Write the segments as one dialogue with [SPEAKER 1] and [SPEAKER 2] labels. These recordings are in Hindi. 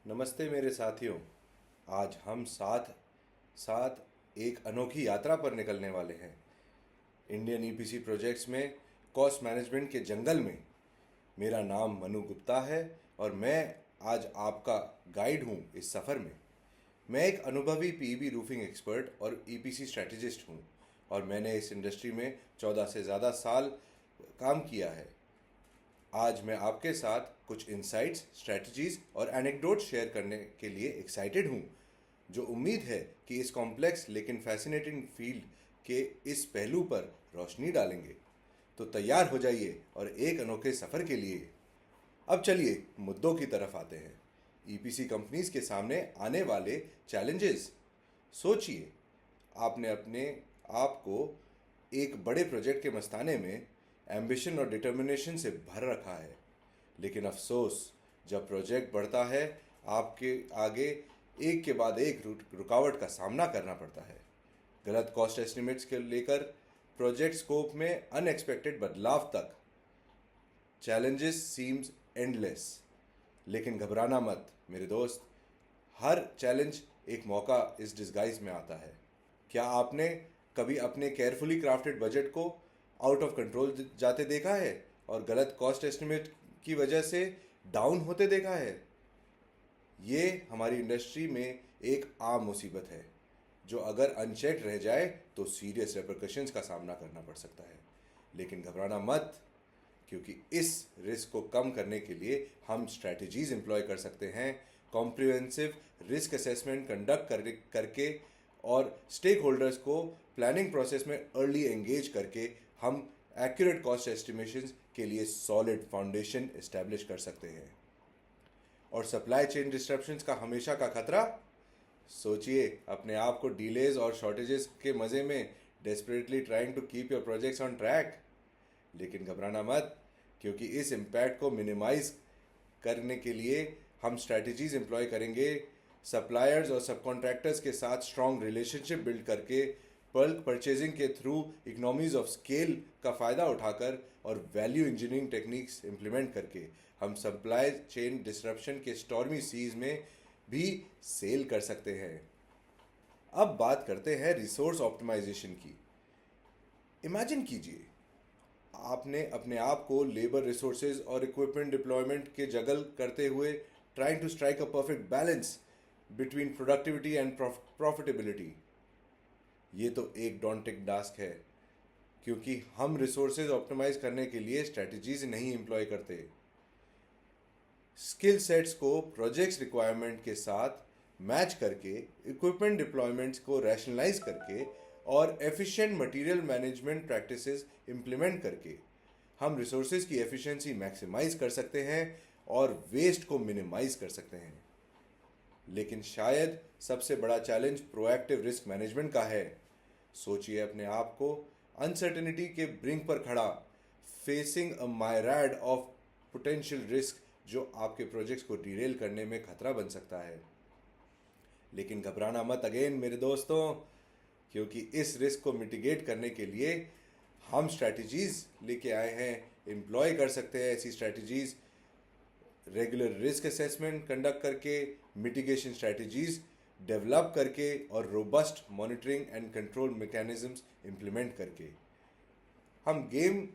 [SPEAKER 1] नमस्ते मेरे साथियों। आज हम साथ साथ एक अनोखी यात्रा पर निकलने वाले हैं। इंडियन ईपीसी प्रोजेक्ट्स में कॉस्ट मैनेजमेंट के जंगल में। मेरा नाम मनु गुप्ता है और मैं आज आपका गाइड हूँ इस सफ़र में। मैं एक अनुभवी पीईबी रूफिंग एक्सपर्ट और ईपीसी स्ट्रैटेजिस्ट हूँ और मैंने इस इंडस्ट्री में 14 से ज़्यादा साल काम किया है। आज मैं आपके साथ कुछ इंसाइट्स, स्ट्रैटेजीज और एनेक्डोट शेयर करने के लिए एक्साइटेड हूँ, जो उम्मीद है कि इस कॉम्प्लेक्स लेकिन फैसिनेटिंग फील्ड के इस पहलू पर रोशनी डालेंगे। तो तैयार हो जाइए और एक अनोखे सफ़र के लिए। अब चलिए मुद्दों की तरफ आते हैं। ईपीसी कंपनीज के सामने आने वाले चैलेंजेस। सोचिए, आपने अपने आप को एक बड़े प्रोजेक्ट के मस्ताने में एम्बिशन और डिटर्मिनेशन से भर रखा है, लेकिन अफसोस, जब प्रोजेक्ट बढ़ता है आपके आगे एक के बाद एक रुकावट का सामना करना पड़ता है। गलत कॉस्ट एस्टिमेट्स के लेकर प्रोजेक्ट स्कोप में अनएक्सपेक्टेड बदलाव तक। चैलेंजेस सीम्स एंडलेस, लेकिन घबराना मत मेरे दोस्त। हर चैलेंज एक मौका इस डिस्गाइज में आता है। क्या आपने कभी अपने केयरफुली क्राफ्टेड बजट को आउट ऑफ कंट्रोल जाते देखा है और गलत कॉस्ट एस्टिमेट की वजह से डाउन होते देखा है? ये हमारी इंडस्ट्री में एक आम मुसीबत है, जो अगर अनचेक रह जाए तो सीरियस रेपरकशंस का सामना करना पड़ सकता है। लेकिन घबराना मत, क्योंकि इस रिस्क को कम करने के लिए हम स्ट्रैटेजीज एम्प्लॉय कर सकते हैं। कॉम्प्रिहेंसिव रिस्क असेसमेंट कंडक्ट करके और स्टेक होल्डर्स को प्लानिंग प्रोसेस में अर्ली एंगेज करके हम एक्यूरेट कॉस्ट एस्टिमेशंस के लिए सॉलिड फाउंडेशन इस्टेब्लिश कर सकते हैं। और सप्लाई चेन डिस्ट्रप्शंस का हमेशा का खतरा। सोचिए अपने आप को डिलेज और शॉर्टेजेस के मज़े में, desperately trying to keep your projects on track. लेकिन घबराना मत, क्योंकि इस इम्पैक्ट को मिनिमाइज करने के लिए हम स्ट्रैटेजीज एम्प्लॉय करेंगे। सप्लायर्स और सबकॉन्ट्रैक्टर्स के साथ स्ट्रॉन्ग रिलेशनशिप बिल्ड करके, बल्क परचेजिंग के थ्रू इकोनॉमीज ऑफ स्केल का फ़ायदा उठाकर और वैल्यू इंजीनियरिंग टेक्निक्स इम्प्लीमेंट करके हम सप्लाई चेन डिसरप्शन के स्टॉर्मी सीज में भी सेल कर सकते हैं। अब बात करते हैं रिसोर्स ऑप्टिमाइजेशन की। इमेजिन कीजिए, आपने अपने आप को लेबर रिसोर्सेज और इक्विपमेंट डिप्लॉयमेंट के जगल करते हुए trying to strike a perfect balance between productivity and profitability. ये तो एक डॉन्टिंग टास्क है, क्योंकि हम रिसोर्सेज ऑप्टिमाइज करने के लिए स्ट्रेटजीज नहीं एम्प्लॉय करते। स्किल सेट्स को प्रोजेक्ट्स रिक्वायरमेंट के साथ मैच करके, इक्विपमेंट डिप्लॉयमेंट्स को रैशनलाइज करके और efficient material management practices implement करके हम रिसोर्सेज की एफिशिएंसी मैक्सिमाइज कर सकते हैं और वेस्ट को मिनिमाइज कर सकते हैं। लेकिन शायद सबसे बड़ा चैलेंज प्रोएक्टिव रिस्क मैनेजमेंट का है। सोचिए अपने आप को अनसर्टेनिटी के ब्रिंक पर खड़ा, facing a myriad of potential risk, जो आपके प्रोजेक्ट्स को डिरेल करने में खतरा बन सकता है। लेकिन घबराना मत अगेन मेरे दोस्तों, क्योंकि इस रिस्क को मिटिगेट करने के लिए हम स्ट्रैटेजीज लेके आए हैं। एम्प्लॉय कर सकते हैं ऐसी strategies, regular risk assessment conduct करके, मिटिगेशन स्ट्रैटेजीज डेवलप करके और robust monitoring and control mechanisms implement करके हम गेम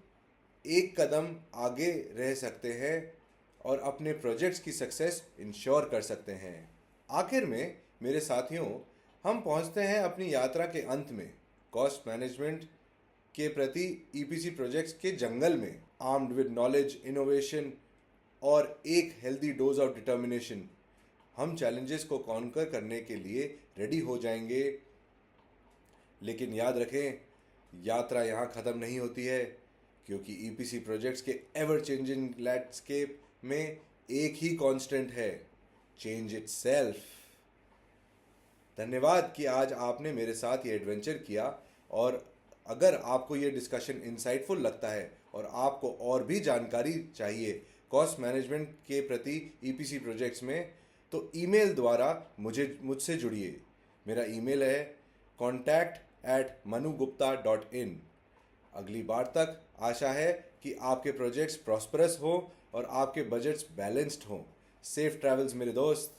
[SPEAKER 1] एक कदम आगे रह सकते हैं और अपने प्रोजेक्ट्स की सक्सेस इंश्योर कर सकते हैं। आखिर में मेरे साथियों, हम पहुंचते हैं अपनी यात्रा के अंत में, कॉस्ट मैनेजमेंट के प्रति ईपीसी प्रोजेक्ट्स के जंगल में। आर्म्ड विद नॉलेज, इनोवेशन और एक हेल्दी डोज ऑफ डिटर्मिनेशन, हम चैलेंजेस को कॉन्कर करने के लिए रेडी हो जाएंगे। लेकिन याद रखें, यात्रा यहाँ ख़त्म नहीं होती है, क्योंकि ईपीसी प्रोजेक्ट्स के एवर चेंजिंग लैंडस्केप में एक ही कांस्टेंट है, चेंज इटसेल्फ। धन्यवाद कि आज आपने मेरे साथ ये एडवेंचर किया। और अगर आपको ये डिस्कशन इंसाइटफुल लगता है और आपको और भी जानकारी चाहिए कॉस्ट मैनेजमेंट के प्रति ईपीसी प्रोजेक्ट्स में, तो ईमेल द्वारा मुझसे जुड़िए। मेरा ईमेल है contact@manugupta.in। अगली बार तक आशा है कि आपके प्रोजेक्ट्स प्रॉस्परस हो और आपके बजट्स बैलेंस्ड हों। सेफ ट्रैवल्स मेरे दोस्त।